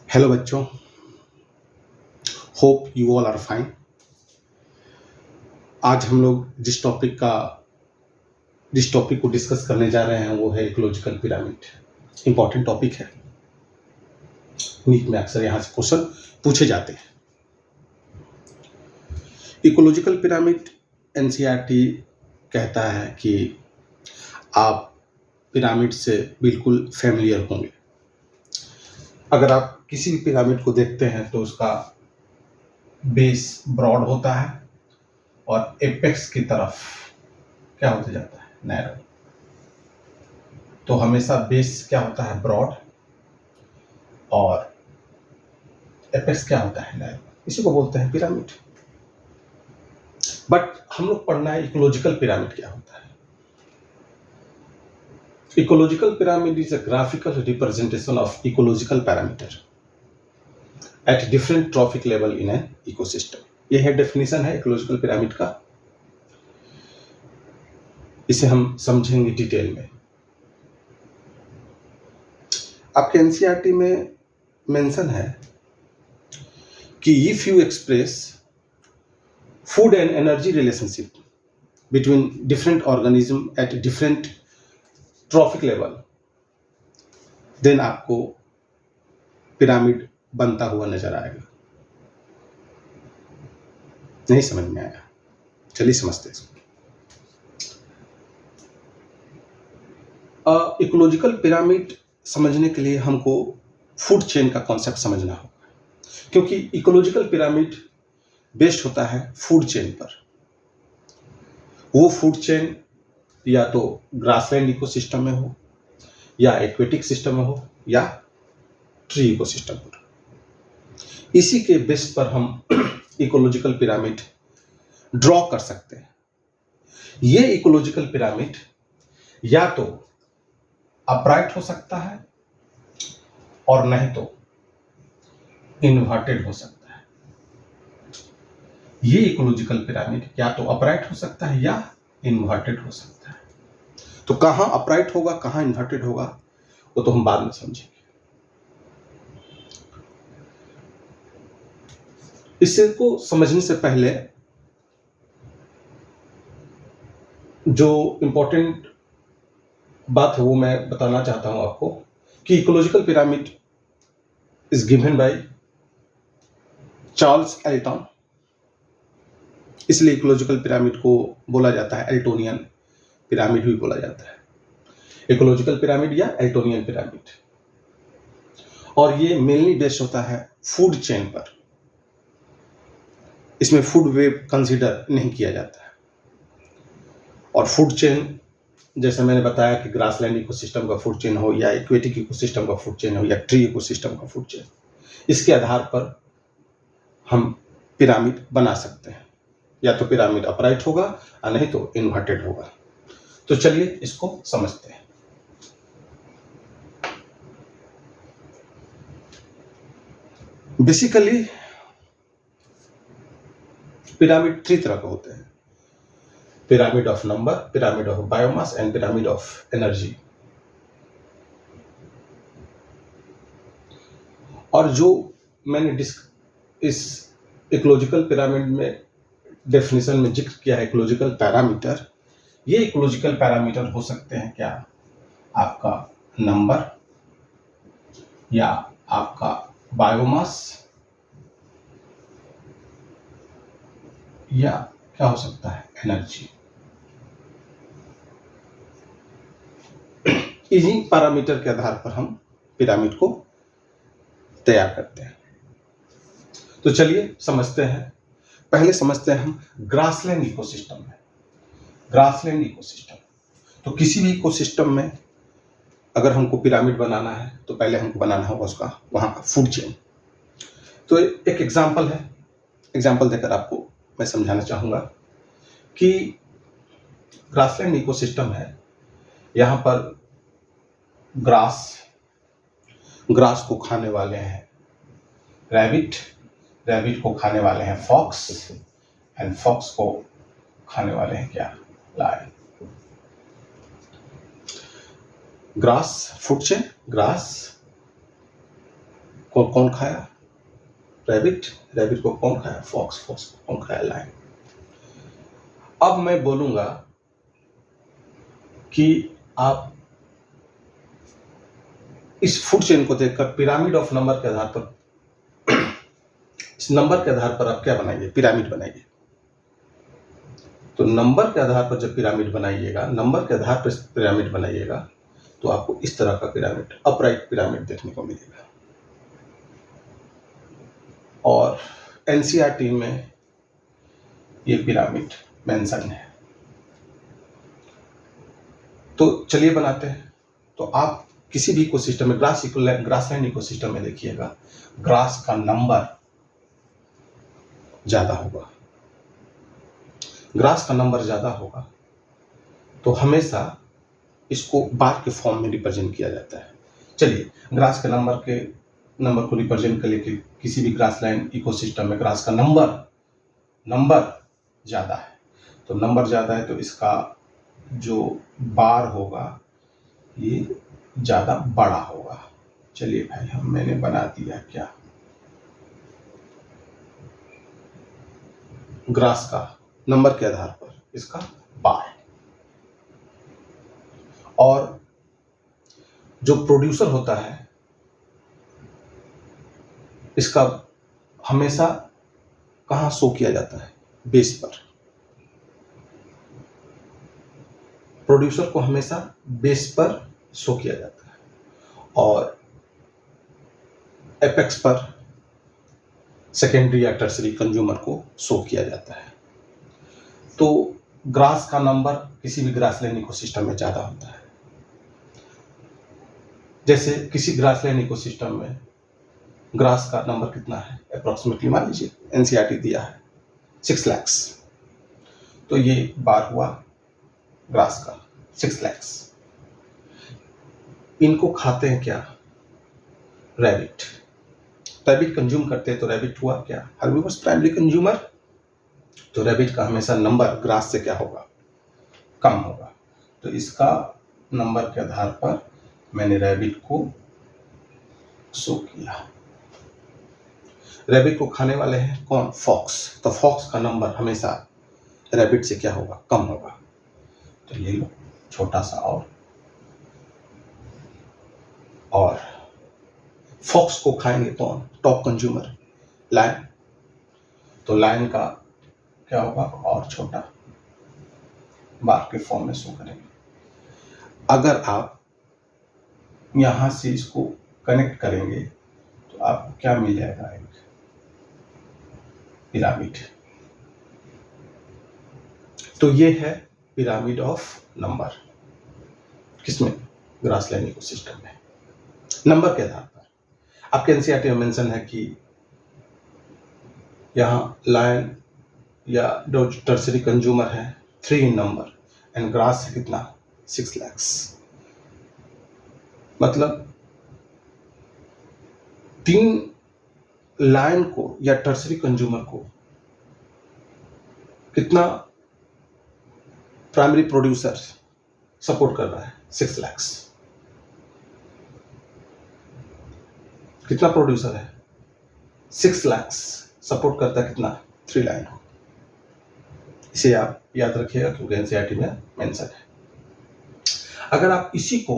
Hello बच्चों, hope you all are fine. आज हम लोग जिस टॉपिक को डिस्कस करने जा रहे हैं वो है इकोलॉजिकल पिरामिड। इंपॉर्टेंट टॉपिक है, नीट में अक्सर यहाँ से क्वेश्चन पूछे जाते हैं। इकोलॉजिकल पिरामिड एनसीईआरटी कहता है कि आप पिरामिड से बिल्कुल फैमिलियर होंगे। अगर आप किसी भी पिरामिड को देखते हैं तो उसका बेस ब्रॉड होता है और एपेक्स की तरफ क्या होते जाता है, नैरो। तो हमेशा बेस क्या होता है, ब्रॉड, और एपेक्स क्या होता है, नैरो। इसी को बोलते हैं पिरामिड। बट हम लोग पढ़ना है इकोलॉजिकल पिरामिड क्या होता है। Ecological pyramid is a graphical representation of ecological parameter at different trophic level in an ecosystem. यह है डेफिनेशन है इकोलॉजिकल पिरामिड का। इसे हम समझेंगे डिटेल में। आपके एनसीईआरटी में मेंशन है कि if you express food and energy relationship between different organism at different trophic level, then आपको पिरामिड बनता हुआ नजर आएगा। नहीं समझ में आया? चलिए समझते हैं। इकोलॉजिकल पिरामिड समझने के लिए हमको फूड चेन का कॉन्सेप्ट समझना होगा, क्योंकि इकोलॉजिकल पिरामिड बेस्ड होता है फूड चेन पर। वो फूड चेन या तो ग्रासलैंड इकोसिस्टम में हो, या एक्वेटिक सिस्टम में हो, या ट्री इकोसिस्टम पर। इसी के बेस पर हम इकोलॉजिकल पिरामिड ड्रॉ कर सकते हैं। ये इकोलॉजिकल पिरामिड या तो अपराइट हो सकता है और नहीं तो इन्वर्टेड हो सकता है। ये इकोलॉजिकल पिरामिड या तो अपराइट हो सकता है या इन्वर्टेड हो सकता है। तो कहां अपराइट होगा, कहां इन्वर्टेड होगा, वो तो हम बाद में समझेंगे। इसे को समझने से पहले जो इंपॉर्टेंट बात है वो मैं बताना चाहता हूं आपको कि ecological pyramid is given by Charles Elton. इसलिए इकोलॉजिकल पिरामिड को बोला जाता है एल्टोनियन पिरामिड भी बोला जाता है। इकोलॉजिकल पिरामिड या एल्टोनियन पिरामिड, और ये मेनली बेस्ड होता है फूड चेन पर। इसमें फूड वेब कंसीडर नहीं किया जाता है। और फूड चेन जैसे मैंने बताया कि ग्रासलैंड इकोसिस्टम का फूड चेन हो, या एक्वेटिक इकोसिस्टम का फूड चेन हो, या ट्री इकोसिस्टम का फूड चेन, इसके आधार पर हम पिरामिड बना सकते हैं। या तो पिरामिड अपराइट होगा और नहीं तो इन्वर्टेड होगा। तो चलिए इसको समझते हैं। बेसिकली पिरामिड 3 तरह के होते हैं: pyramid of number, pyramid of biomass and pyramid of energy. और जो मैंने इस इकोलॉजिकल पिरामिड में डेफिनेशन में जिक्र किया है इकोलॉजिकल पैरामीटर, ये इकोलॉजिकल पैरामीटर हो सकते हैं क्या, आपका नंबर, या आपका बायोमास, या क्या हो सकता है, एनर्जी। इन्हीं पैरामीटर के आधार पर हम पिरामिड को तैयार करते हैं। तो चलिए समझते हैं। पहले समझते हैं हम ग्रासलैंड इकोसिस्टम में। ग्रासलैंड इकोसिस्टम, तो किसी भी इकोसिस्टम में अगर हमको पिरामिड बनाना है तो पहले हमको बनाना होगा उसका वहां का फूड चेन। तो एक एग्जांपल है, एग्जांपल देकर आपको मैं समझाना चाहूंगा कि ग्रासलैंड इकोसिस्टम है। यहां पर ग्रास को खाने वाले हैं रैबिट, रैबिट को खाने वाले हैं फॉक्स, एंड फॉक्स को खाने वाले हैं क्या, lion. Grass food chain, grass कौन खाया? रैबिट। रैबिट को कौन खाया? फॉक्स। फॉक्स को कौन खाया? लायन। अब मैं बोलूंगा कि आप इस फूड चेन को देखकर पिरामिड ऑफ नंबर के आधार पर, इस नंबर के आधार पर आप क्या बनाइए? पिरामिड बनाइए। तो नंबर के आधार पर जब पिरामिड बनाइएगा, नंबर के आधार पर पिरामिड बनाइएगा, तो आपको इस तरह का पिरामिड, अपराइट पिरामिड देखने को मिलेगा। और एनसीईआरटी में ये पिरामिड मेंशन है। तो चलिए बनाते हैं। तो आप किसी भी इकोसिस्टम में, ग्रासलैंड इकोसिस्टम में देखिएगा, ग्रास का नंबर ज्यादा होगा। ग्रास का नंबर ज्यादा होगा तो हमेशा इसको बार के फॉर्म में रिप्रेजेंट किया जाता है। चलिए, ग्रास के नंबर को रिप्रेजेंट करने के किसी भी ग्रासलैंड इकोसिस्टम में ग्रास का नंबर ज्यादा है, तो नंबर ज्यादा है तो इसका जो बार होगा ये ज्यादा बड़ा होगा। चलिए भाई, मैंने बना दिया क्या, ग्रास का नंबर के आधार पर इसका बार। और जो प्रोड्यूसर होता है इसका हमेशा कहां शो किया जाता है? बेस पर। प्रोड्यूसर को हमेशा बेस पर शो किया जाता है और एपेक्स पर सेकेंडरी या टर्सरी कंज्यूमर को शो किया जाता है। तो ग्रास का नंबर किसी भी ग्रासलैंड इकोसिस्टम में ज्यादा होता है। जैसे किसी ग्रासलैंड इकोसिस्टम में ग्रास का नंबर कितना है? अप्रोक्सीमेटली मान लीजिए एनसीईआरटी दिया है 6 लाख, तो ये बार हुआ ग्रास का 6 लाख। इनको खाते हैं क्या? रैबिट। रैबिट कंज्यूम करते हैं तो रैबिट हुआ क्या? Herbivores primary consumer. तो रैबिट का हमेशा नंबर ग्रास से क्या होगा? कम होगा। तो इसका नंबर के आधार पर मैंने रैबिट को शो किया। रैबिट को खाने वाले हैं कौन? फॉक्स। तो फॉक्स का नंबर हमेशा रैबिट से क्या होगा? कम होगा। तो ये लो छोटा सा और फॉक्स को खाएंगे कौन? Top consumer lion. तो लायन का क्या होगा? और छोटा, बार के फॉर्म में शो करेंगे। अगर आप यहां से इसको कनेक्ट करेंगे तो आपको क्या मिल जाएगा? एक पिरामिड। तो ये है पिरामिड ऑफ नंबर। किसमें? ग्रासलैंड इकोसिस्टम में। नंबर के आधार पर आपके एनसीईआरटी में मेंशन है कि यहां लायन या जो टर्सरी कंज्यूमर है 3 इन नंबर एंड ग्रास है कितना? 6 लाख। मतलब 3 लायन को या टर्सरी कंज्यूमर को कितना प्राइमरी प्रोड्यूसर सपोर्ट कर रहा है? 6 लाख। कितना प्रोड्यूसर है? 6 लाख सपोर्ट करता है कितना? 3 लायन। इसे आप याद रखिएगा क्योंकि एनसीईआरटी में मेंशन है। अगर आप इसी को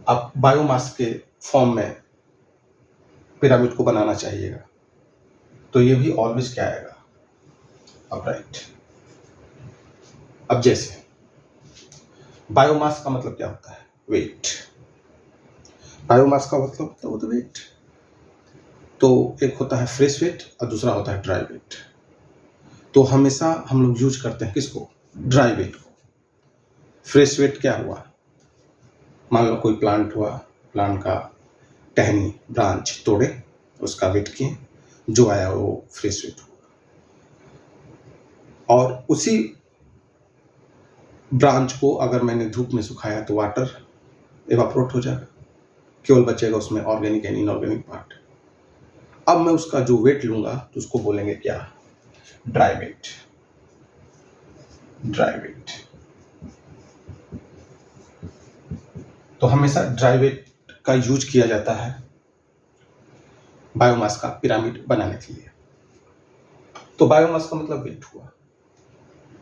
आप बायोमास के फॉर्म में पिरामिड को बनाना चाहिएगा तो ये भी ऑलवेज क्या आएगा? अपराइट। अब जैसे बायोमास का मतलब क्या होता है? वेट। बायोमास का मतलब तो वेट। तो एक होता है फ्रेश वेट और दूसरा होता है ड्राई वेट। तो हमेशा हम लोग यूज करते हैं किसको? ड्राई वेट को। फ्रेश वेट क्या हुआ? मान लो कोई प्लांट हुआ, प्लांट का टहनी ब्रांच तोड़े, उसका वेट किए, जो आया वो फ्रेश वेट हुआ। और उसी ब्रांच को अगर मैंने धूप में सुखाया तो वाटर एवापोरेट हो जाएगा, केवल बचेगा उसमें ऑर्गेनिक एंड इनऑर्गेनिक पार्ट। अब मैं उसका जो वेट लूंगा तो उसको बोलेंगे क्या? Dry weight. Dry weight. तो हमेशा ड्राई वेट का यूज किया जाता है बायोमास का पिरामिड बनाने के लिए। तो बायोमास का मतलब वेट हुआ।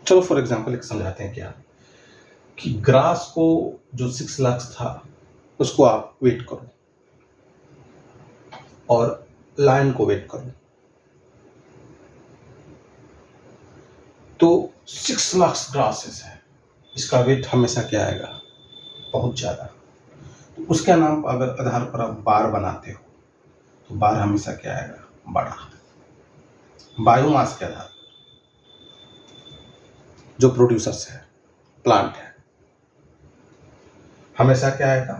चलो फॉर एग्जांपल एक समझाते हैं क्या, कि ग्रास को जो 6 लाख था उसको आप वेट करो और लायन को वेट करो, तो 6 लाख ग्रासेस है, इसका वेट हमेशा क्या आएगा, बहुत ज्यादा। तो उसके नाम अगर आधार पर आप बार बनाते हो तो बार हमेशा क्या आएगा, बड़ा। बायोमास के आधार जो प्रोड्यूसर्स है, प्लांट है, हमेशा क्या आएगा,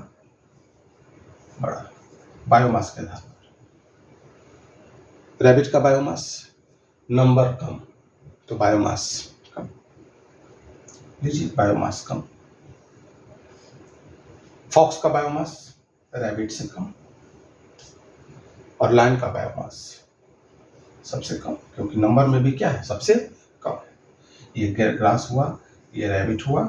बड़ा। बायोमास के आधार पर रैबिट का बायोमास नंबर कम, तो बायोमास कम, लीजिए बायोमास कम। फॉक्स का बायोमास रैबिट से कम, और लायन का बायोमास सबसे कम, क्योंकि नंबर में भी क्या है, सबसे कम है। ये ग्रास हुआ, ये रैबिट हुआ,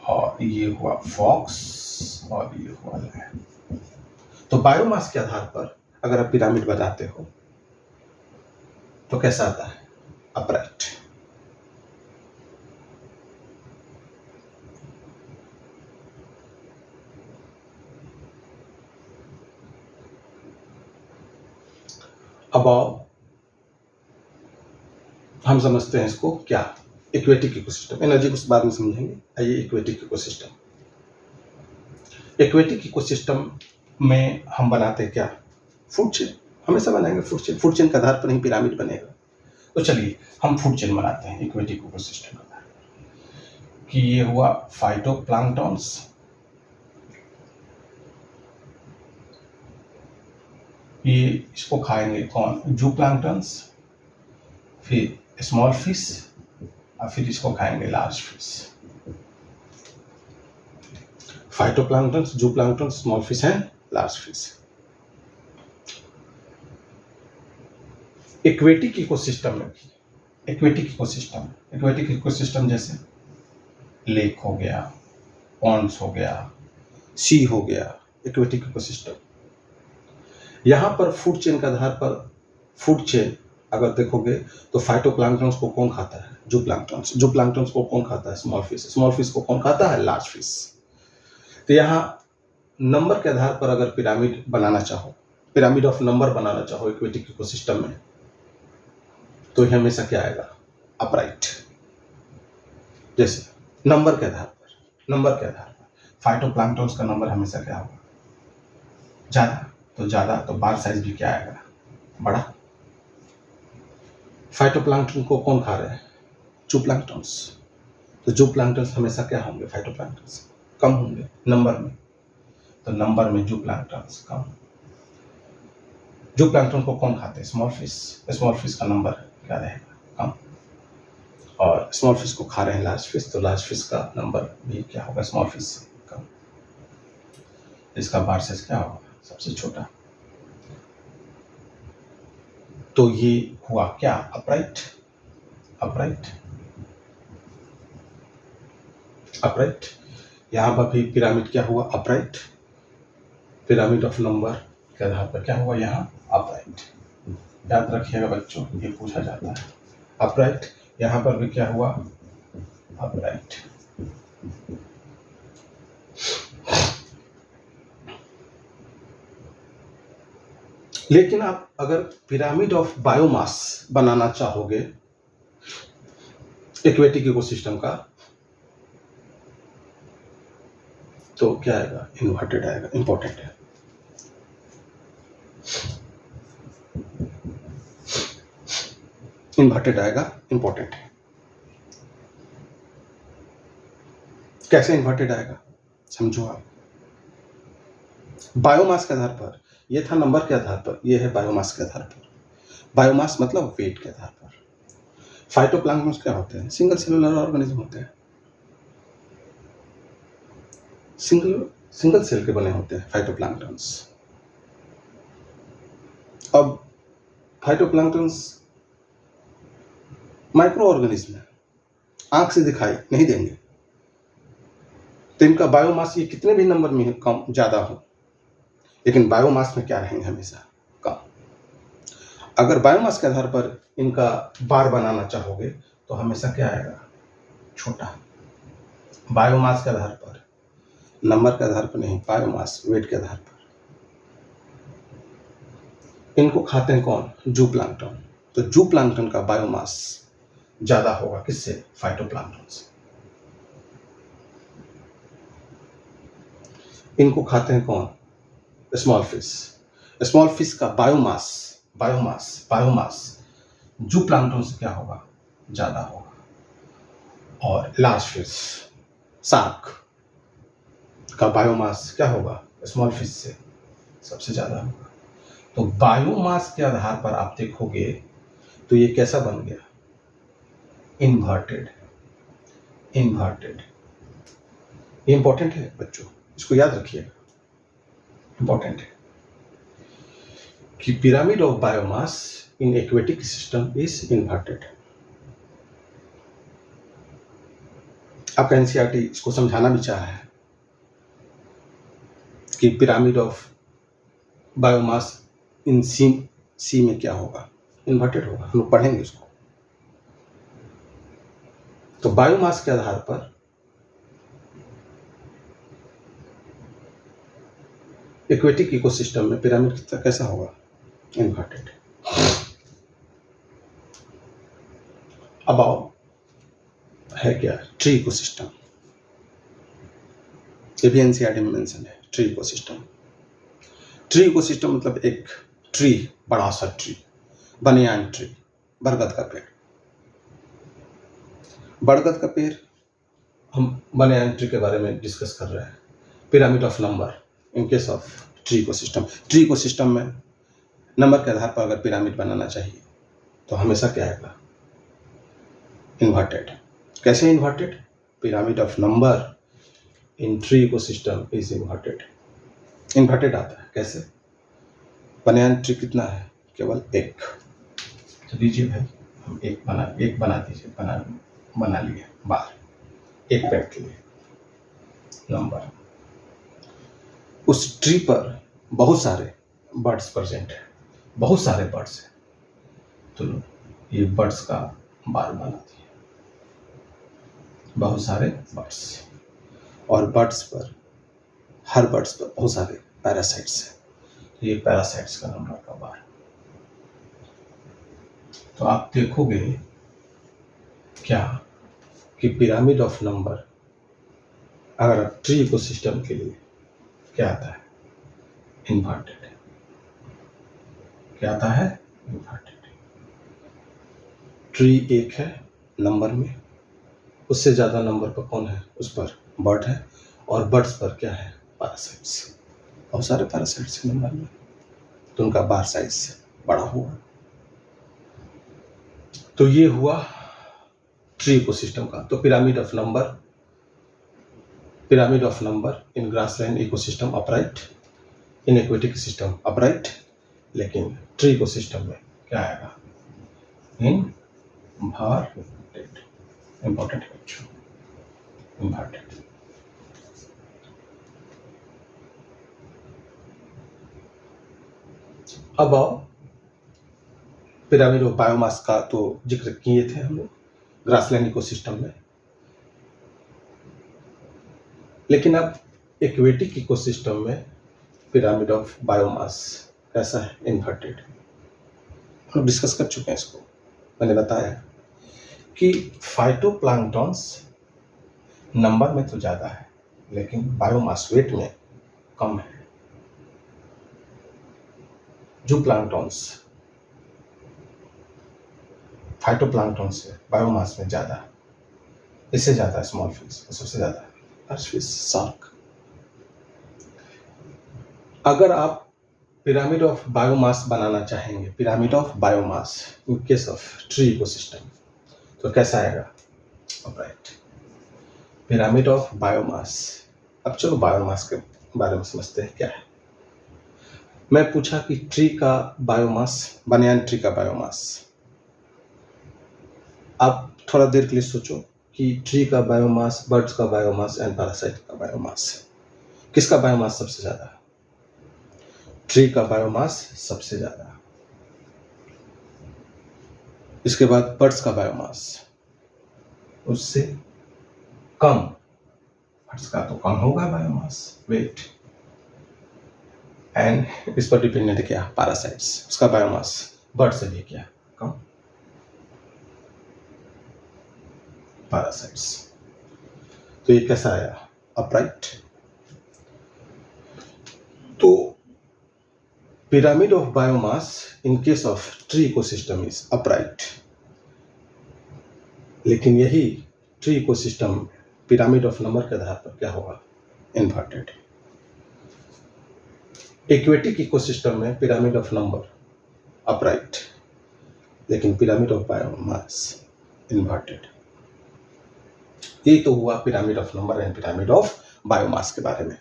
और ये हुआ फॉक्स, और ये हुआ लायन। तो बायोमास के आधार पर अगर आप पिरामिड बनाते हो तो कैसा आता है, अपराइट। अब हम समझते हैं इसको क्या, इक्वेटिक इकोसिस्टम। एनर्जी को बाद में समझेंगे, आइए इक्वेटिक इकोसिस्टम। इक्वेटिक इकोसिस्टम में हम बनाते हैं क्या, फूड चेन, हमेशा बनाएंगे फूड चेन। फूड चेन के आधार पर ही पिरामिड बनेगा। तो चलिए हम फूड चेन बनाते हैं इक्वेटिक इकोसिस्टम के आधार पर, कि ये हुआ फाइटोप्लैंक्टन्स, ये इसको खाएंगे कौन, जूप्लैंक्टन्स, फिर स्मॉल फिश, और फिर इसको खाएंगे large fish. Phytoplanktons, zooplanktons, small fish and large fish. Aquatic ecosystem में भी, इक्वेटिक इकोसिस्टम जैसे लेक हो गया, पॉन्ड्स हो गया, सी हो गया, इक्वेटिक इकोसिस्टम। यहां पर फूड चेन के आधार पर, फूड चेन अगर देखोगे तो फाइटोप्लैंक्टन्स को कौन खाता है, जूप्लैंक्टन्स को कौन खाता है, स्मॉल फिश को कौन खाता है, लार्ज फिश। तो यहाँ नंबर के आधार पर अगर पिरामिड बनाना चाहो, पिरामिड ऑफ नंबर बनाना चाहो इक्वेटिक इकोसिस्टम में, तो यह हमेशा क्या आएगा, अपराइट। जैसे नंबर के आधार पर फाइटोप्लैंक्टन्स का नंबर हमेशा क्या होगा, ज्यादा, तो बार साइज भी क्या आएगा, बड़ा। फाइटोप्लैंक्टन को कौन खा रहे हैं, जूप्लैंक्टन्स, तो जूप्लैंक्टन्स हमेशा क्या होंगे, फाइटोप्लैंक्टन्स कम होंगे नंबर में, तो नंबर में जूप्लैंक्टन्स कम। जूप्लैंक्टन को कौन खाते हैं, स्मॉल फिश का नंबर क्या रहेगा, कम। और स्मॉल फिश को खा रहे हैं लार्ज फिश, तो लार्ज फिश का नंबर भी क्या होगा, स्मॉल फिश से कम। इसका बार साइज क्या होगा, सबसे छोटा। तो ये हुआ क्या, अपराइट। यहां पर भी पिरामिड क्या हुआ, अपराइट। पिरामिड ऑफ नंबर के आधार पर क्या हुआ, यहाँ अपराइट। याद रखिएगा बच्चों, ये पूछा जाता है, अपराइट। यहां पर भी क्या हुआ, अपराइट। लेकिन आप अगर पिरामिड ऑफ बायोमास बनाना चाहोगे इक्वेटिक इकोसिस्टम का, तो क्या आएगा, इन्वर्टेड आएगा, इंपॉर्टेंट है। इन्वर्टेड आएगा, इंपॉर्टेंट है। कैसे इन्वर्टेड आएगा, समझो आप। बायोमास के आधार पर, ये था नंबर के आधार पर, ये है बायोमास के आधार पर। बायोमास मतलब वेट के आधार पर। फाइटोप्लैंक्टन्स क्या होते हैं, सिंगल सेलुलर ऑर्गेनिज्म होते हैं, सिंगल सेल के बने होते हैं फाइटोप्लैंक्टन्स। अब फाइटोप्लैंक्टन्स माइक्रो ऑर्गेनिज्म है, आंख से दिखाई नहीं देंगे, तो इनका बायोमास ये कितने भी नंबर में कम ज्यादा हो, लेकिन बायोमास में क्या रहेंगे, हमेशा अगर बायोमास के आधार पर इनका बार बनाना चाहोगे तो हमेशा क्या आएगा, छोटा। बायोमास के आधार पर, नंबर के आधार पर नहीं, बायोमास वेट के आधार पर। इनको खाते हैं कौन, जूप्लांक्टन। तो जूप्लांक्टन का बायोमास ज्यादा होगा किससे, फाइटोप्लैंक्टन से। इनको खाते हैं कौन, स्मॉल फिश। स्मॉल फिश का बायोमास जूप्लांक्टन से क्या होगा, ज्यादा होगा। और लार्ज फिश, शार्क का बायोमास क्या होगा, स्मॉल फिश से सबसे ज्यादा होगा। तो बायोमास के आधार पर आप देखोगे तो ये कैसा बन गया, इन्वर्टेड। ये इंपॉर्टेंट है बच्चों, इसको याद रखिएगा, इंपॉर्टेंट है कि pyramid of biomass in aquatic system is inverted. आपका एनसीईआरटी इसको समझाना भी चाहा है कि पिरामिड ऑफ बायोमास इन सी में क्या होगा, इन्वर्टेड होगा। हम लोग पढ़ेंगे उसको। तो बायोमास के आधार पर एक्वेटिक इकोसिस्टम में पिरामिड की तरह कैसा होगा, इन्वर्टेड। अब है क्या, ट्री इकोसिस्टम। ये भी एनसीईआरटी में मेंशन है, ट्री इकोसिस्टम। ट्री इकोसिस्टम मतलब एक ट्री, बड़ा सा ट्री, बनियान ट्री, बरगद का पेड़। बरगद का पेड़, हम बनियान ट्री के बारे में डिस्कस कर रहे हैं। Pyramid of number in case of tree ecosystem. Tree ecosystem में नंबर के आधार पर अगर पिरामिड बनाना चाहिए तो हमेशा क्या आएगा, इन्वर्टेड। कैसे inverted, pyramid of number in tree ecosystem is inverted. Inverted आता है कैसे, बनियान ट्री कितना है, केवल एक। तो दीजिए भाई, हम एक बना दीजिए, बना लिए बार, एक पेड़ के लिए नंबर। उस ट्री पर बहुत सारे बर्ड्स प्रेजेंट है, बहुत सारे बर्ड्स हैं, तो ये बर्ड्स का बार बना दिए, बहुत सारे बर्ड्स। और बर्ड्स पर, हर बर्ड्स पर बहुत सारे पैरासाइट्स हैं, तो ये पैरासाइट्स का नंबर का बार। तो आप देखोगे क्या कि पिरामिड ऑफ नंबर अगर ट्री इकोसिस्टम के लिए क्या आता है, इन्वर्टेड। क्या आता है, इन्वर्टेड। ट्री एक है नंबर में, उससे ज्यादा नंबर पर कौन है, उस पर बर्ड है, और बर्ड्स पर क्या है, पैरासाइट्स। बहुत सारे पैरासाइट्स हैं नंबर में, तो उनका बार साइज बड़ा हुआ। तो ये हुआ ट्री इकोसिस्टम का। तो pyramid of number in grassland ecosystem upright, in aquatic system upright, लेकिन ट्री इकोसिस्टम में क्या आएगा, इन्वर्टेड। इंपॉर्टेंट है बच्चों, इन्वर्टेड। अब आओ, पिरामिड ऑफ बायोमास का तो जिक्र किए थे हम लोग ग्रासलैंड इकोसिस्टम में, लेकिन अब एक्वेटिक इकोसिस्टम में पिरामिड ऑफ बायोमास कैसा है, इन्वर्टेड। हम डिस्कस कर चुके हैं इसको। मैंने बताया कि फाइटोप्लैंक्टन्स नंबर में तो ज्यादा है, लेकिन बायोमास वेट में कम है। जूप्लैंक्टन्स फाइटोप्लैंक्टन से बायोमास में ज्यादा है, इससे ज्यादा है स्मॉल फिश, सबसे ज्यादा है लार्ज फिश, शार्क। अगर आप पिरामिड ऑफ बायोमास बनाना चाहेंगे, pyramid of biomass in case of tree ecosystem, तो कैसा आएगा, अपराइट। Pyramid of biomass. अब चलो बायोमास के बारे में समझते हैं क्या है। मैं पूछा कि ट्री का बायोमास, बनियान ट्री का बायोमास। आप थोड़ा देर के लिए सोचो कि ट्री का बायोमास, बर्ड्स का बायोमास एंड पैरासाइट का बायोमास, किसका बायोमास सबसे ज्यादा है, ट्री का बायोमास सबसे ज्यादा। इसके बाद बर्ड्स का बायोमास उससे कम, बर्ड्स का तो कम होगा बायोमास वेट, एंड इस पर डिपेंडेंट है क्या, पैरासाइट्स, उसका बायोमास बर्ड से भी क्या कम, पैरासाइट्स। तो ये कैसा आया, अपराइट। तो pyramid of biomass in case of tree ecosystem is upright, लेकिन यही tree ecosystem pyramid of number के आधार पर क्या होगा, इन्वर्टेड। एक्वेटिक इकोसिस्टम में पिरामिड ऑफ नंबर अपराइट, लेकिन पिरामिड ऑफ बायोमास इन्वर्टेड। ये तो हुआ pyramid of number and pyramid of biomass के बारे में।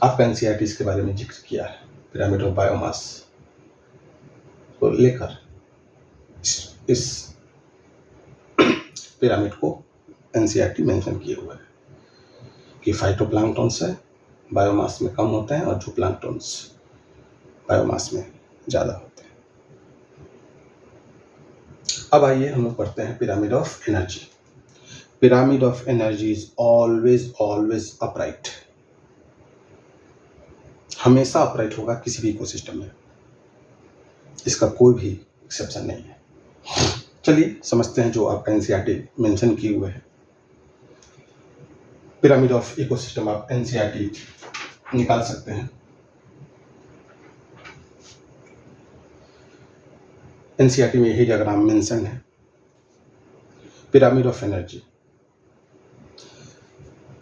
आपका एनसीईआरटी के बारे में जिक्र किया है पिरामिड ऑफ बायोमास को लेकर, इस पिरामिड को एनसीईआरटी मेंशन किए हुए है कि फाइटोप्लैंक्टन्स है बायोमास में कम होते हैं और जो प्लैंक्टन्स बायोमास में ज़्यादा होते हैं। अब आइए हम लोग पढ़ते हैं pyramid of energy. Pyramid of energy is always upright, हमेशा अपराइट होगा किसी भी इकोसिस्टम में, इसका कोई भी एक्सेप्शन नहीं है। चलिए समझते हैं जो आपका एनसीईआरटी मेंशन किए हुए है। पिरामिड ऑफ इकोसिस्टम आप एनसीईआरटी निकाल सकते हैं। एनसीईआरटी में यही डायग्राम मेंशन है। पिरामिड ऑफ एनर्जी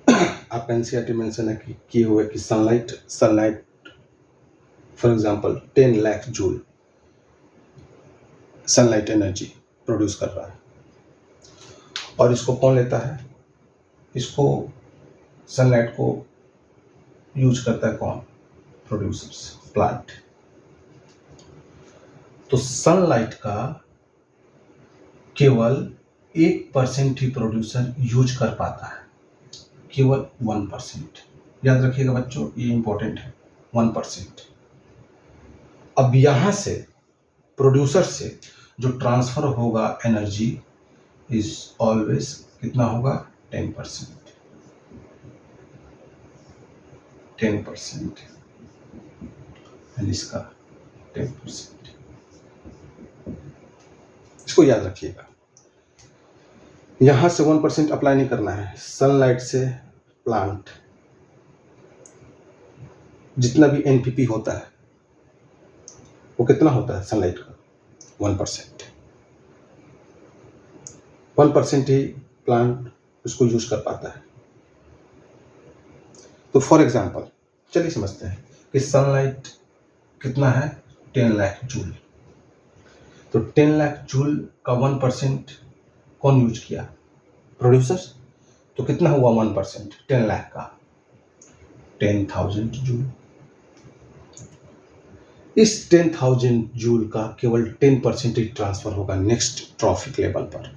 आपका एनसीईआरटी मेंशन है कि किए हुए कि sunlight for example 10 lakh joule sunlight energy produce कर रहा है, और इसको कौन लेता है, इसको सनलाइट को यूज करता है कौन, प्रोड्यूसर्स, प्लांट। तो सनलाइट का केवल 1% ही प्रोड्यूसर यूज कर पाता है, केवल 1%। याद रखिएगा बच्चों, ये इंपॉर्टेंट है, 1%। अब यहां से प्रोड्यूसर से जो ट्रांसफर होगा एनर्जी इज ऑलवेज कितना होगा, 10%। 10% एंड इसका 10%, इसको याद रखिएगा। यहां से 1% अप्लाई नहीं करना है, सनलाइट से प्लांट जितना भी एनपीपी होता है वो कितना होता है सनलाइट का, 1%। 1% ही प्लांट उसको यूज कर पाता है। तो फॉर एग्जांपल चलिए समझते हैं कि सनलाइट कितना है, 10 लाख जूल। तो 10 लाख जूल का 1% कौन यूज किया, प्रोड्यूसर्स। तो कितना हुआ 1%, 10 लाख का 10,000 जूल। इस 10,000 जूल का केवल 10% ही ट्रांसफर होगा नेक्स्ट ट्रॉफिक लेवल पर।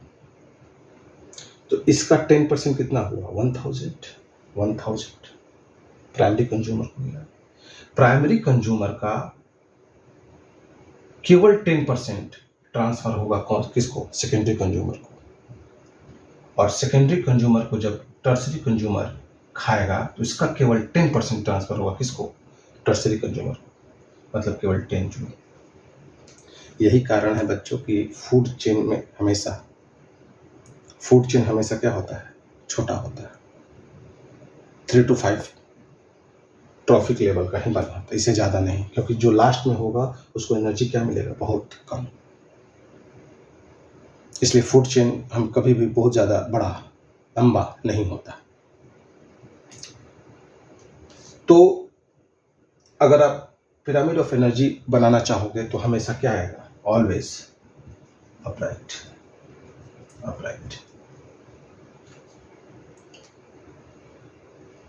तो इसका 10% कितना हुआ, 1000 प्राइमरी कंज्यूमर को मिला। प्राइमरी कंज्यूमर का केवल 10% ट्रांसफर होगा कौन, किसको, सेकेंडरी कंज्यूमर को। और सेकेंडरी कंज्यूमर को जब टर्सरी कंज्यूमर खाएगा तो इसका केवल 10% ट्रांसफर होगा किसको, टर्सरी कंज्यूमर को, मतलब केवल 10 जूल। यही कारण है बच्चों कि फूड चेन हमेशा क्या होता है, छोटा होता है। 3 to 5 ट्रॉफिक लेवल का ही बना होता है, इससे ज़्यादा नहीं, क्योंकि जो लास्ट में होगा उसको एनर्जी क्या मिलेगा, बहुत कम। इसलिए फूड चेन हम कभी भी बहुत ज़्यादा बड़ा लंबा नहीं होता। तो अगर आप पिरामिड ऑफ एनर्जी बनाना चाहोगे तो हमेशा क्या आएगा, ऑलवेज अपराइट।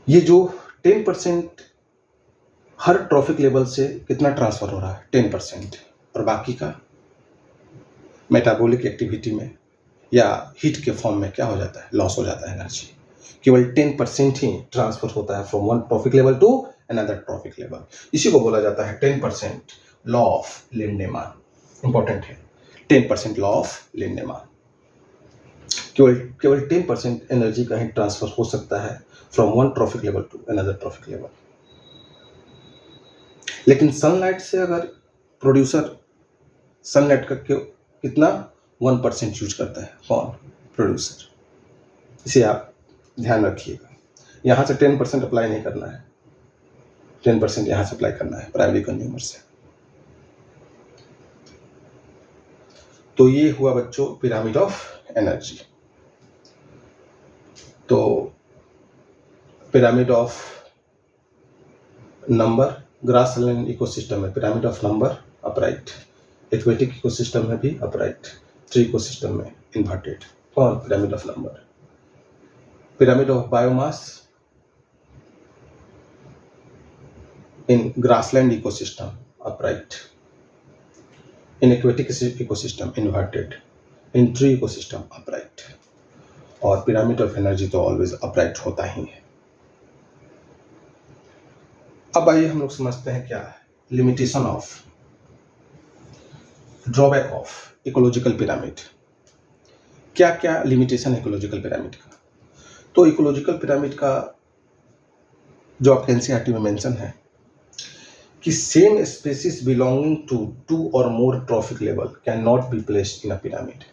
ये जो 10% हर ट्रॉफिक लेवल से कितना ट्रांसफर हो रहा है, 10%, और बाकी का मेटाबॉलिक एक्टिविटी में या हीट के फॉर्म में क्या हो जाता है, लॉस हो जाता है एनर्जी। केवल 10% ही ट्रांसफर होता है from one trophic level to another trophic level. इसी को बोला जाता है 10% लॉ ऑफ लिंडेमान इंपॉर्टेंट है, 10% लॉ ऑफ लिंडेमान। केवल 10% एनर्जी का ही ट्रांसफर हो सकता है from one trophic level to another trophic level. लेकिन सनलाइट से अगर प्रोड्यूसर सनलाइट का कितना 1% यूज करता है, कौन? प्रोड्यूसर। इसे आप ध्यान रखिएगा। यहाँ से 10% अप्लाई नहीं करना है, 10% यहाँ से अप्लाई करना है प्राइमरी कंज्यूमर से। तो ये हुआ बच्चों पिरामिड ऑफ एनर्जी। तो pyramid of number, grassland ecosystem में pyramid of number upright, aquatic ecosystem में भी अपराइट, ट्री इकोसिस्टम में इन्वर्टेड। कौन? Pyramid of number. Pyramid of biomass in grassland ecosystem upright, in aquatic ecosystem inverted, in tree ecosystem upright. और pyramid of energy तो always upright होता ही है। अब आइए हम लोग समझते हैं क्या है limitation of, drawback of ecological pyramid. क्या क्या लिमिटेशन है इकोलॉजिकल पिरामिड का? तो इकोलॉजिकल पिरामिड का जो आपके एनसीईआरटी में मेंशन है कि same species belonging to 2 or more trophic level can not be placed in a pyramid.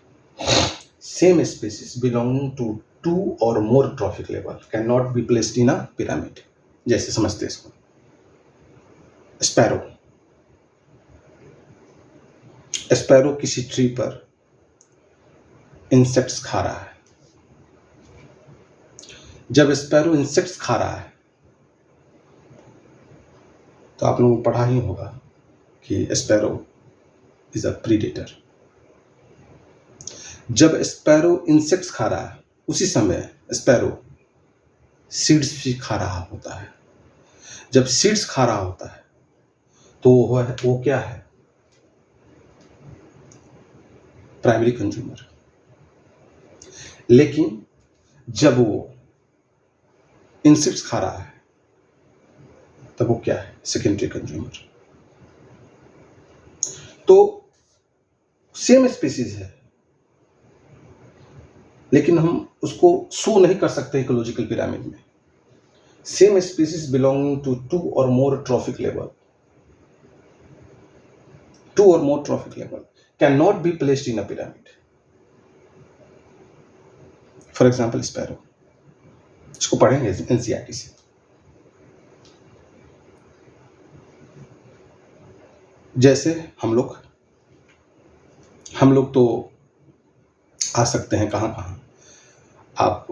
Same species belonging to 2 or more trophic level can not be placed in a pyramid. जैसे समझते हैं इसको, sparrow. Sparrow किसी tree पर insects खा रहा है। जब स्पैरो इंसेक्ट्स खा रहा है तो आप लोगों को पढ़ा ही होगा कि स्पैरो इज अ प्रीडेटर। जब स्पैरो इंसेक्ट्स खा रहा है उसी समय स्पैरो सीड्स भी खा रहा होता है। जब सीड्स खा रहा होता है तो वो क्या है? Primary consumer. लेकिन जब वो इंसेक्ट्स खा रहा है तब वो क्या है? Secondary consumer. तो सेम स्पीसीज है लेकिन हम उसको शो नहीं कर सकते इकोलॉजिकल पिरामिड में। Same species belonging to 2 or more trophic level, 2 or more trophic level cannot be placed in a pyramid. For example, sparrow. इसको पढ़ेंगे एनसीईआरटी से। जैसे हम लोग तो आ सकते हैं कहाँ कहाँ? आप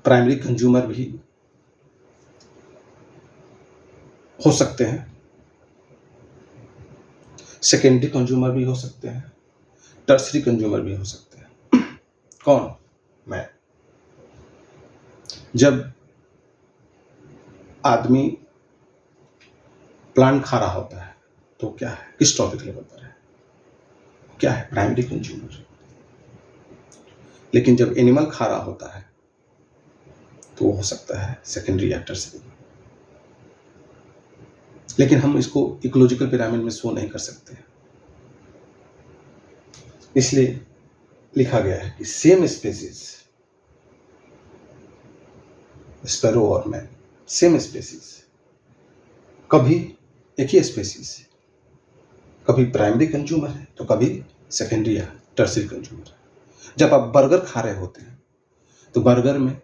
प्राइमरी कंज्यूमर भी हो सकते हैं, सेकेंडरी कंज्यूमर भी हो सकते हैं, टर्सरी कंज्यूमर भी हो सकते हैं। कौन? मैं। जब आदमी प्लांट खा रहा होता है तो क्या है? किस ट्रॉफिक लेवल पर है? क्या है? Primary consumer. लेकिन जब एनिमल खा रहा होता है तो हो सकता है सेकेंडरी या टर्सरी। लेकिन हम इसको इकोलॉजिकल पिरामिड में शो नहीं कर सकते, इसलिए लिखा गया है कि सेम स्पीसीज, स्पैरो और मैन, सेम स्पीसीज, कभी एक ही स्पीसीज कभी प्राइमरी कंज्यूमर है तो कभी सेकेंडरी या टर्सरी कंज्यूमर है। जब आप बर्गर खा रहे होते हैं तो बर्गर में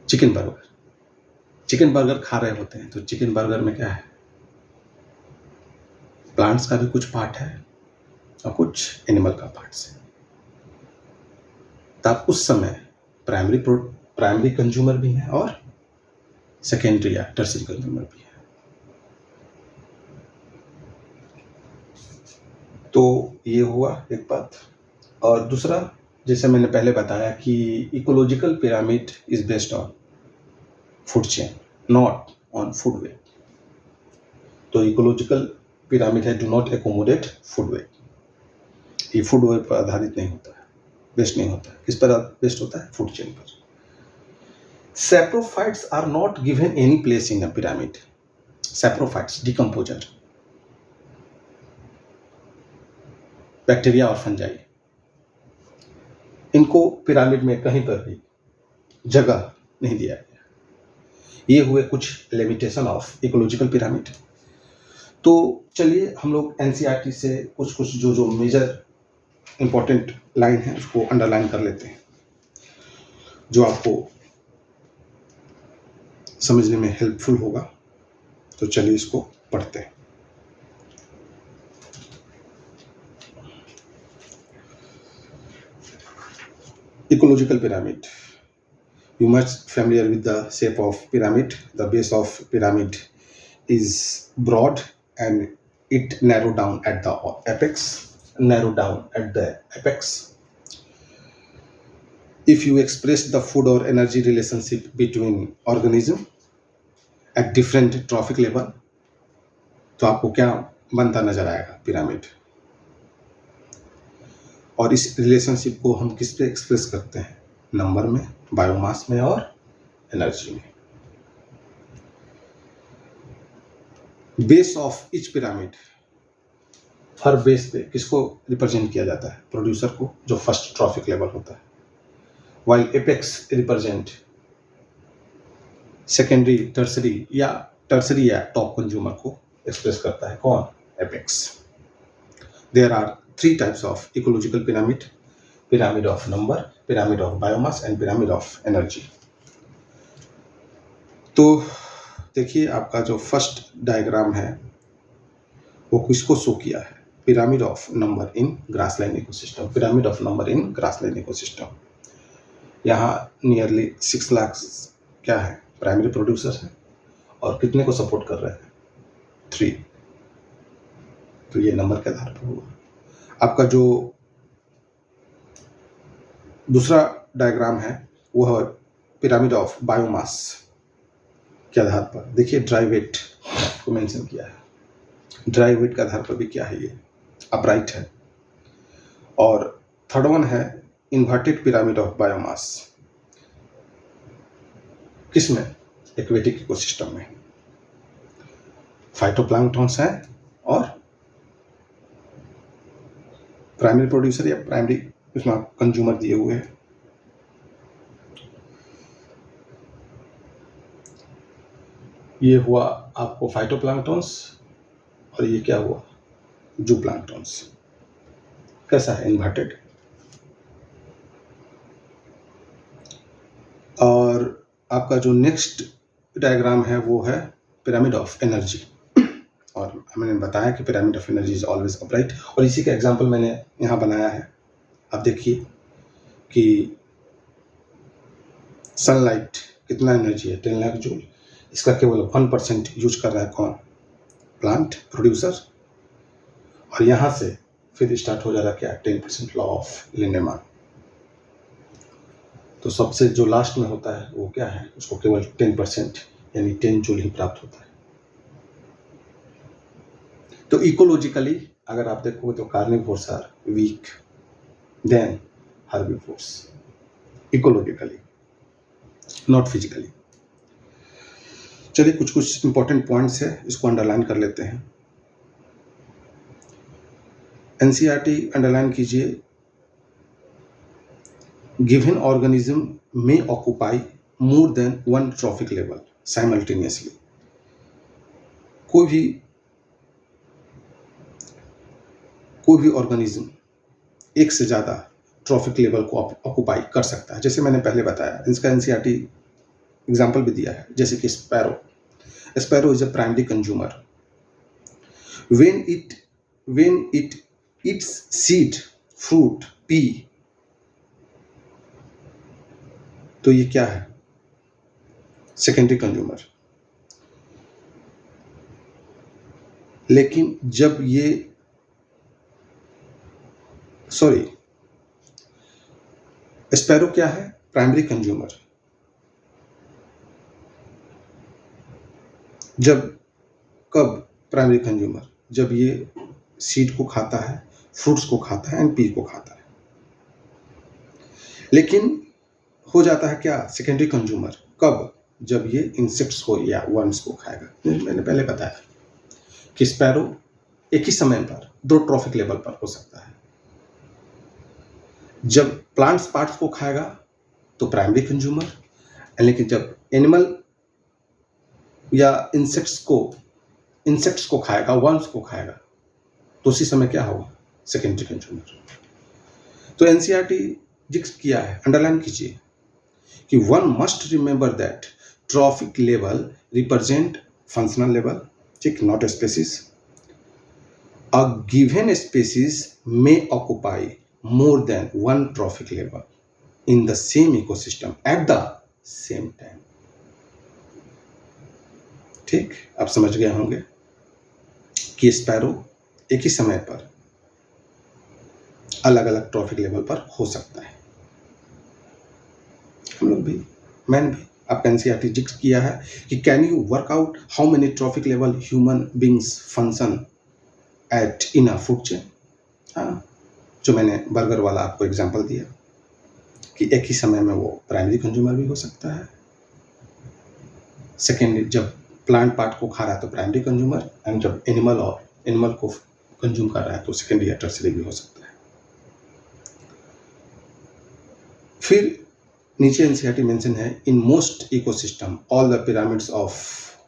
चिकन बर्गर खा रहे होते हैं तो चिकन बर्गर में क्या है? प्लांट्स का भी कुछ पार्ट है और कुछ एनिमल का पार्ट है। तो आप उस समय प्राइमरी कंज्यूमर भी हैं और सेकेंडरी या टर्सरी कंज्यूमर भी है। तो ये हुआ एक बात। और दूसरा, जैसे मैंने पहले बताया कि ecological pyramid is based on food chain, not on food web. तो इकोलॉजिकल पिरामिड है do not accommodate food web. ये फूड वेब पर आधारित नहीं होता है, बेस्ड नहीं होता है। किस पर बेस्ड होता है? फूड चेन पर। Saprophytes are not given any place in a pyramid. Saprophytes, decomposer, bacteria और फंजाई, इनको पिरामिड में कहीं पर भी जगह नहीं दिया गया। ये हुए कुछ लिमिटेशन ऑफ इकोलॉजिकल पिरामिड। तो चलिए हम लोग एनसीईआरटी से कुछ कुछ जो मेजर इंपॉर्टेंट लाइन है उसको अंडरलाइन कर लेते हैं, जो आपको समझने में हेल्पफुल होगा। तो चलिए इसको पढ़ते हैं। Ecological pyramid. You must familiar with the shape of pyramid. The base of pyramid is broad and it narrow down at the apex. If you express the food or energy relationship between organism at different trophic level, तो आपको क्या बनता नजर आएगा? Pyramid. और इस relationship को हम किस पे एक्सप्रेस करते हैं? नंबर में, बायोमास में और एनर्जी में। Base of each pyramid, her base पे किसको रिप्रेजेंट किया जाता है? प्रोड्यूसर को, जो फर्स्ट ट्रॉफिक लेवल होता है। While apex represent secondary, tertiary या टॉप कंज्यूमर को एक्सप्रेस करता है। कौन? Apex. There are 3 types of ecological pyramid: pyramid of number, pyramid of biomass and pyramid of energy. तो देखिए आपका जो फर्स्ट डायग्राम है वो किसको शो किया है? Pyramid of number in grassland ecosystem. Pyramid of number in grassland ecosystem. यहाँ नियरली 6 लाख क्या है? प्राइमरी प्रोड्यूसर है। और कितने को सपोर्ट कर रहे हैं? 3। तो ये नंबर के आधार पर हुआ। आपका जो दूसरा डायग्राम है वो है पिरामिड ऑफ बायोमास के आधार पर। देखिए ड्राई वेट को मेंशन किया है। ड्राई वेट के आधार पर भी क्या है? ये अपराइट है। और थर्ड वन है इन्वर्टेड पिरामिड ऑफ बायोमास। किसमें? एक्वेटिक इकोसिस्टम में। फाइटोप्लैंक्टन्स हैं और प्राइमरी प्रोड्यूसर या प्राइमरी उसमें कंज्यूमर दिए हुए हैं। ये हुआ आपको फाइटोप्लैंक्टन्स और ये क्या हुआ? जूप्लैंक्टन्स। कैसा है? इन्वर्टेड। और आपका जो नेक्स्ट डायग्राम है वो है पिरामिड ऑफ एनर्जी। और मैंने बताया कि pyramid of energy is always upright. और इसी का एग्जांपल मैंने यहाँ बनाया है। आप देखिए कि सनलाइट कितना एनर्जी है? 10 लाख जूल। इसका केवल 1% यूज कर रहा है कौन? Plant producer. और यहाँ से फिर स्टार्ट हो जा रहा है क्या? 10% लॉ ऑफ लिंडेमान। तो सबसे जो लास्ट में होता है वो क्या है? उसको केवल 10% यानी 10 जूल ही प्राप्त होता है। तो इकोलॉजिकली अगर आप देखोगे तो carnivores are weak than herbivores. Ecologically, not physically. चलिए कुछ इंपॉर्टेंट पॉइंट्स है, इसको अंडरलाइन कर लेते हैं। एनसीईआरटी अंडरलाइन कीजिए। Given organism may occupy more than one trophic level simultaneously. कोई भी ऑर्गेनिज्म एक से ज़्यादा ट्रॉफिक लेवल को ऑक्युपाई कर सकता है। जैसे मैंने पहले बताया, इसका एनसीईआरटी एग्जाम्पल भी दिया है, जैसे कि sparrow is a primary consumer. when it eats seed, fruit, pea, तो ये क्या है? Secondary consumer. लेकिन जब ये स्पैरो क्या है? Primary consumer. कब प्राइमरी कंज्यूमर? जब ये सीड को खाता है, फ्रूट्स को खाता है एंड पी को खाता है। लेकिन हो जाता है क्या? Secondary consumer. कब? जब ये इंसेक्ट्स को या वर्म्स को खाएगा। मैंने पहले बताया कि स्पैरो एक ही समय पर दो ट्रॉफिक लेवल पर हो सकता है। जब प्लांट्स पार्ट्स को खाएगा तो प्राइमरी कंज्यूमर, लेकिन जब एनिमल या इंसेक्ट्स को खाएगा, वर्म्स को खाएगा, तो उसी समय क्या होगा? Secondary consumer. तो एनसीईआरटी जिक्र किया है, अंडरलाइन कीजिए कि one must remember that trophic level represent functional level, ठीक, not species. A given species may occupy more than one trophic level in the same ecosystem at the same time. ठीक, आप समझ गए होंगे कि स्पैरो एक ही समय पर अलग अलग ट्रॉफिक लेवल पर हो सकता है। हम लोग भी, मैंने भी आपका एनसीईआरटी जिक्र किया है कि can you work out how many trophic level human beings function at in a food chain. हाँ, जो मैंने बर्गर वाला आपको एग्जांपल दिया कि एक ही समय में वो प्राइमरी कंज्यूमर भी हो सकता है, सेकेंडरी जब प्लांट पार्ट को खा रहा है तो प्राइमरी कंज्यूमर, एंड जब एनिमल को कंज्यूम कर रहा है तो सेकेंडरी या टर्सरी भी हो सकता है। फिर नीचे एनसीईआरटी मेंशन है in most ecosystem all the pyramids of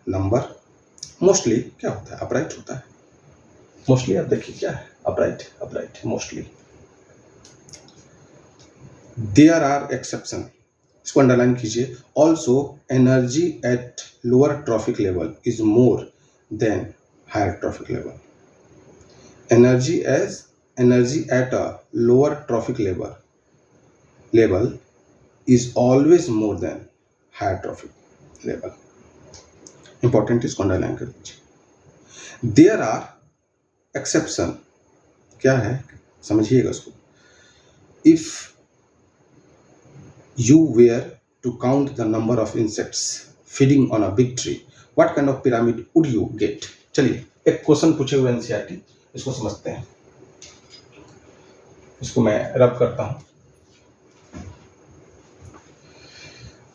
number. Mostly क्या होता है? अपराइट होता है। मोस्टली आप देखिए क्या है? Upright mostly. There are exception, इसको अंडरलाइन कीजिए। Also energy at lower trophic level is more than higher trophic level. Energy at a lower trophic level is always more than higher trophic level. Important इसको underline कर लीजिए। There are exception, क्या है समझिएगा उसको। If you were to count the number of insects feeding on a big tree, what kind of pyramid would you get? चलिए एक question पूछे हुए एनसीईआरटी, इसको समझते हैं। इसको मैं रब करता हूं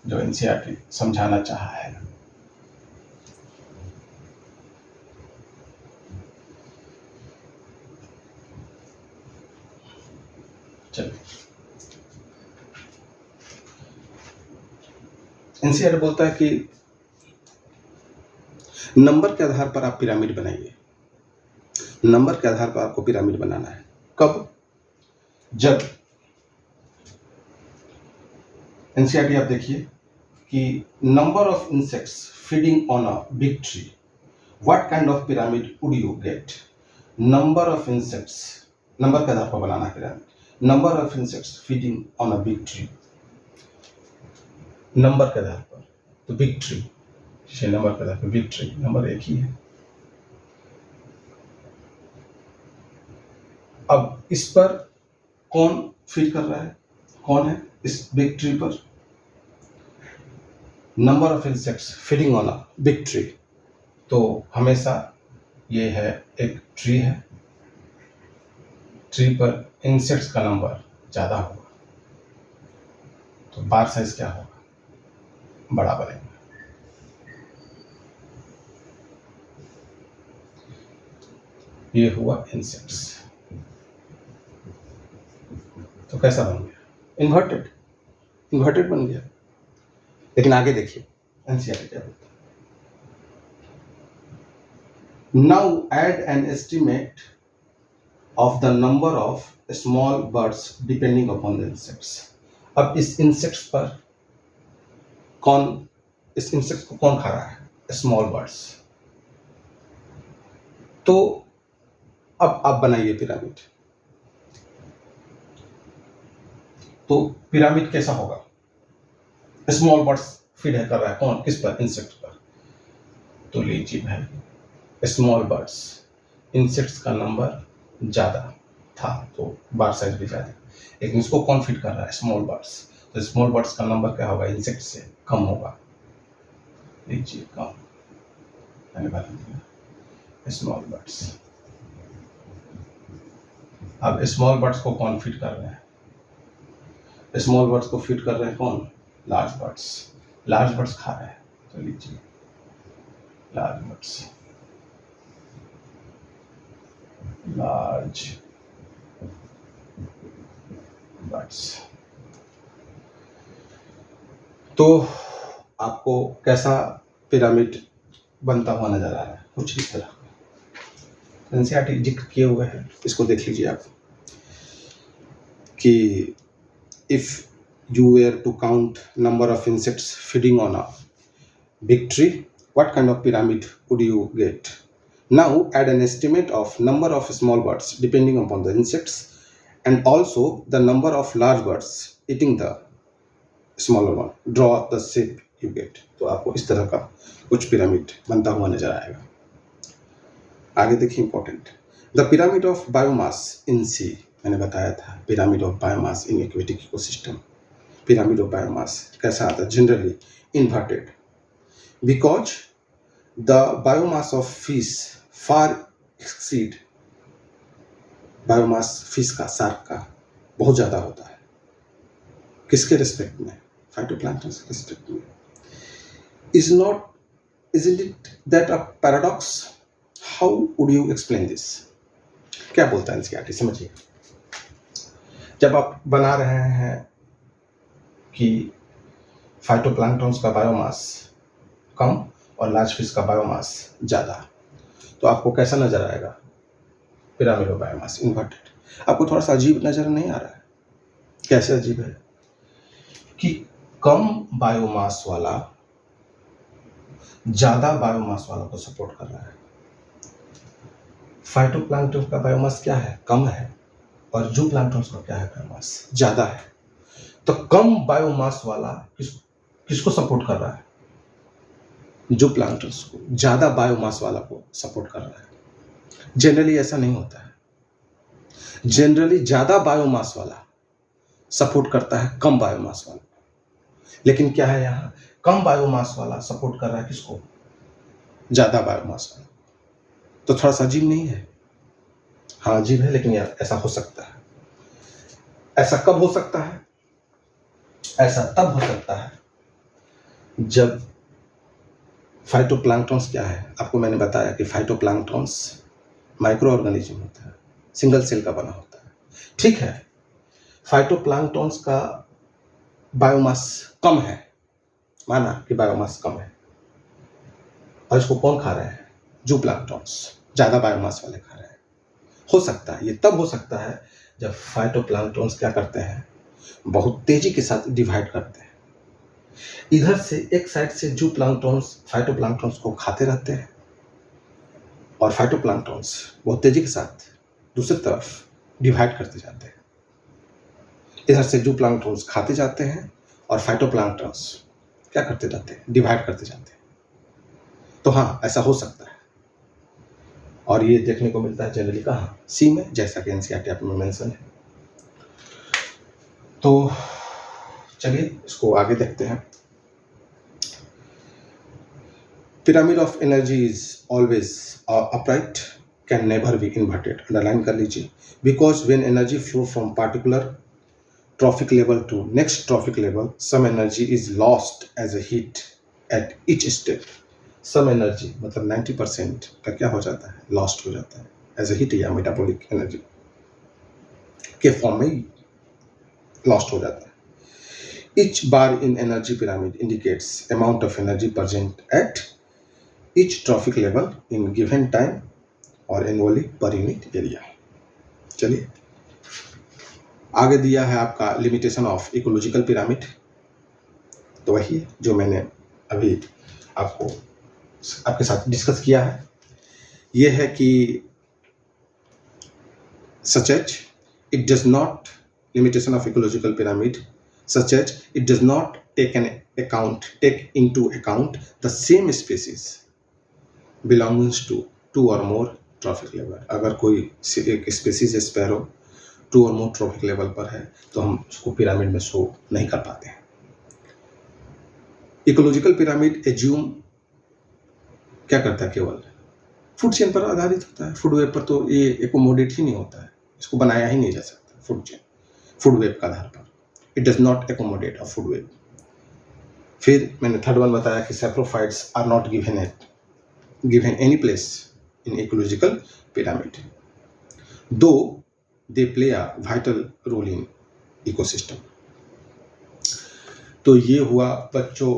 जो एनसीईआरटी समझाना चाहा है। चलिए, एनसीईआरटी बोलता है कि नंबर के आधार पर आप पिरामिड बनाइए। नंबर के आधार पर आपको पिरामिड बनाना है। कब? जब एनसीईआरटी आप देखिए कि number of insects feeding on a big tree, what kind of pyramid would you get? Number of insects, number के आधार पर बनाना है pyramid. Number of insects feeding on a big tree, number के आधार पर, तो बिग ट्री, नंबर के आधार पर big tree, number एक ही है। अब इस पर कौन फीड कर रहा है? कौन है इस बिग ट्री पर? Number of insects feeding on a big tree, तो हमेशा ये है एक ट्री है, ट्री पर इंसेक्ट्स का नंबर ज्यादा होगा, तो बार साइज क्या होगा? बड़ा बनेगा। ये हुआ इंसेक्ट्स, तो कैसा बन गया? इन्वर्टेड बन गया। लेकिन आगे देखिए एनसीईआरटी क्या बोलता है। Now add an estimate of the number of small birds depending upon the insects. अब इस इंसेक्ट्स पर इस इंसेक्ट्स को कौन खा रहा है? Small birds. तो अब आप बनाइए पिरामिड। तो पिरामिड कैसा होगा? स्मॉल बर्ड्स फीड कर रहा है कौन? किस पर? इंसेक्ट पर। तो लीजिए भाई, स्मॉल बर्ड्स, इंसेक्ट्स का नंबर ज्यादा था तो बार साइज भी ज्यादा, लेकिन इसको कौन फीड कर रहा है? Small birds. तो स्मॉल बर्ड्स का नंबर क्या होगा? इंसेक्ट से कम होगा। लीजिए कम, मैंने बता दिया स्मॉल बर्ड्स। अब स्मॉल बर्ड्स को कौन फीड कर रहे हैं? स्मॉल बर्ड्स को फीड कर रहे हैं कौन? Large birds. लार्ज बर्ड्स खा रहे हैं, तो लीजिए लार्ज बर्ड्स, लार्ज बर्ड्स। तो आपको कैसा पिरामिड बनता हुआ नजर आ रहा है? कुछ इस तरह एनसीईआरटी जिक्र किए हुए हैं, इसको देख लीजिए आप कि if you were to count number of insects feeding on a big tree, what kind of pyramid would you get? Now add an estimate of number of small birds depending upon the insects and also the number of large birds eating the smaller one. Draw the shape you get. तो आपको इस तरह का कुछ pyramid बनता हुआ नजर आएगा। आगे देखिए important, the pyramid of biomass in sea, मैंने बताया था pyramid of biomass in aquatic ecosystem. Pyramid of biomass कैसा आता है? Generally inverted, because the biomass of fish far exceed, biomass fish का, शार्क का बहुत ज़्यादा होता है। किसके रिस्पेक्ट में? फाइटोप्लैंक्टन के रिस्पेक्ट में। Isn't it that a paradox? How would you explain this? क्या बोलता है एनसीईआरटी, समझिए। जब आप बना रहे हैं कि फाइटोप्लैंक्टन का बायोमास कम और लार्ज फिश का बायोमास ज़्यादा, तो आपको कैसा नजर आएगा? Pyramid of biomass inverted. आपको थोड़ा सा अजीब नजर नहीं आ रहा है? कैसे अजीब है कि कम बायोमास वाला ज़्यादा बायोमास वाला को सपोर्ट कर रहा है। फाइटोप्लैंक्टन का बायोमास क्या है? कम है, और जूप्लैंक्टन का क्या है? बायोमास ज़्यादा है। तो कम बायोमास वाला किसको सपोर्ट कर रहा है? जूप्लैंक्टन को। ज़्यादा बायोमास वाला को सपोर्ट कर रहा है। जनरली ऐसा नहीं होता है। जनरली ज़्यादा बायोमास वाला सपोर्ट करता है कम बायोमास वाला। लेकिन क्या है यहाँ? कम बायोमास वाला सपोर्ट कर रहा है किसको? ज़्यादा बायोमास वाला। तो थोड़ा सा अजीब नहीं है? हाँ अजीब है, लेकिन यार ऐसा हो सकता है। ऐसा कब हो सकता है? ऐसा तब हो सकता है जब फाइटोप्लैंक्टन्स क्या है? आपको मैंने बताया कि फाइटोप्लैंक्टन्स माइक्रो ऑर्गेनिज्म होता है, सिंगल सेल का बना होता है। ठीक है, फाइटोप्लैंक्टन्स का बायोमास कम है, माना कि बायोमास कम है, और इसको कौन खा रहे हैं? जूप्लैंक्टन्स ज़्यादा बायोमास वाले खा रहे हैं। हो सकता है, ये तब हो सकता है जब फाइटोप्लैंक्टन्स क्या करते हैं? बहुत तेजी के साथ डिवाइड करते हैं। इधर से एक साइड से जूप्लैंक्टन्स फाइटोप्लैंक्टन्स को खाते रहते हैं, और फाइटोप्लैंक्टन्स बहुत तेजी के साथ दूसरी तरफ डिवाइड करते जाते हैं। इधर से जूप्लैंक्टन्स खाते जाते हैं और फाइटोप्लैंक्टन्स क्या करते जाते हैं? डिवाइड करते जाते हैं। तो हाँ, ऐसा हो सकता है, और ये देखने को मिलता है जनरली कहाँ? सी में, जैसा कि एनसीईआरटी में मेंशन है। तो चलिए इसको आगे देखते हैं। Pyramid of energy is always upright, can never be inverted. Underline कर लीजिए, because when energy flow from particular trophic level to next trophic level, some energy is lost as a heat at each step. Some energy मतलब 90% का क्या हो जाता है? Lost हो जाता है एज ए हीट या मेटाबॉलिक एनर्जी के फॉर्म में ही लॉस्ट हो जाता है। Each bar in energy pyramid indicates amount of energy present at each trophic level in given time or annually per unit area। चलिए आगे दिया है आपका लिमिटेशन ऑफ इकोलॉजिकल पिरामिड। तो वही जो मैंने अभी आपके साथ डिस्कस किया है, ये है कि such as it does not, limitation of ecological pyramid such as it does not take into account the same species belongs to two or more trophic level। अगर कोई एक स्पीसीज स्पैरो 2 और मोर ट्रॉफिक लेवल पर है तो हम उसको pyramid में शो नहीं कर पाते हैं। इकोलॉजिकल पिरामिड एज्यूम क्या करता है? केवल फूड चेन पर आधारित होता है। फूड वेब पर तो ये एकोमोडेट ही नहीं होता है, इसको बनाया ही नहीं जा सकता फूड चेन, फूड वेब का आधार पर। It does not accommodate a food web. फिर मैंने थर्ड वन बताया कि saprophytes are not given any place in ecological pyramid, do they play a vital role in ecosystem. तो ये हुआ बच्चों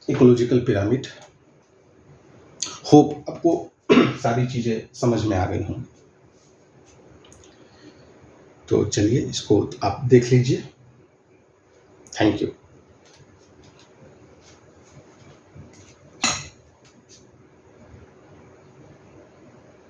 इकोलॉजिकल पिरामिड। होप आपको सारी चीजें समझ में आ गई हों। तो चलिए इसको आप देख लीजिए। Thank you.